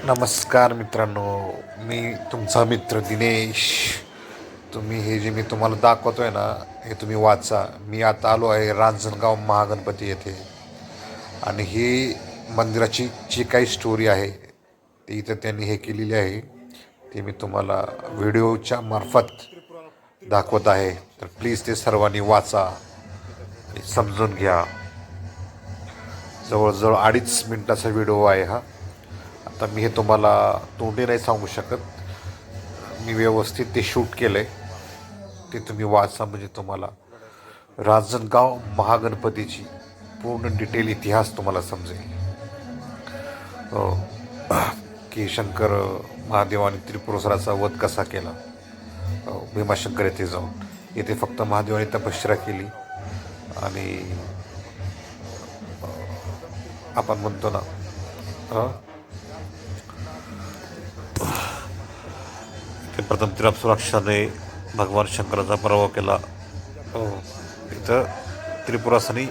नमस्कार मित्रांनो, मी तुमचा मित्र दिनेश. तुम्ही हे जे मी तुम्हाला दाखवतो आहे ना, हे तुम्ही वाचा. मी आता आलो आहे रांजणगाव महागणपती येथे, आणि ही मंदिराची जी काही स्टोरी आहे ती इथं त्यांनी हे केलेली आहे, ती मी तुम्हाला व्हिडिओच्या मार्फत दाखवत आहे. तर प्लीज ते सर्वांनी वाचा आणि समजून घ्या. जवळजवळ 2.5 मिनिटाचा व्हिडिओ आहे हा. आता मी हे तुम्हाला तोंडी नाही सांगू शकत. मी व्यवस्थित ते शूट केलं आहे, ते तुम्ही वाचा म्हणजे तुम्हाला रांजणगाव महागणपतीची पूर्ण डिटेल इतिहास तुम्हाला समजेल. हो. की शंकर महादेवाने त्रिपुरासुराचा वध कसा केला. भीमाशंकर येथे जाऊन, येथे फक्त महादेवाने तपश्चर्या केली. आणि आपण म्हणतो ना, ते प्रथम त्रिपुराक्षाने भगवान शंकराचा प्रभाव केला. इथं त्रिपुरासनी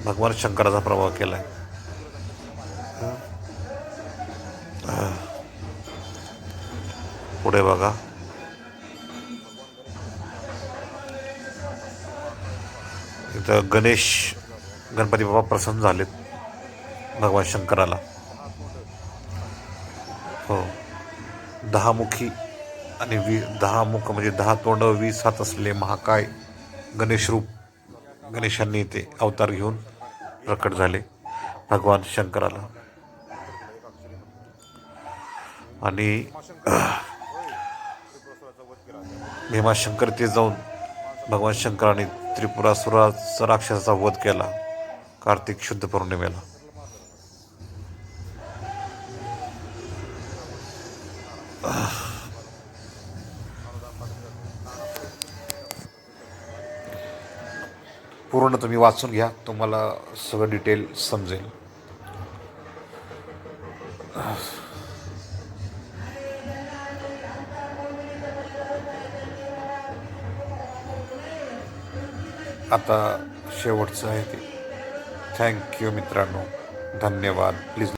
भगवान शंकराचा प्रभाव केला आहे. पुढे बघा, इथं गणपती बाबा प्रसन्न झालेत भगवान शंकराला. हो. 10 मुखी आणि 10 मुख म्हणजे 10 तोंड 20 हात असलेले महाकाय गणेश रूप गणेशांनी ते अवतार घेऊन प्रकट झाले भगवान शंकराला. आणि भीमाशंकर ते जाऊन भगवान शंकराने त्रिपुरासुराचा राक्षसाचा वध केला कार्तिक शुद्ध पौर्णिमेला. पूर्ण तुम्ही वाचून घ्या, तुम्हाला सगळं डिटेल समजेल. आता शेवटचं आहे ते. थँक्यू मित्रांनो, धन्यवाद. प्लीज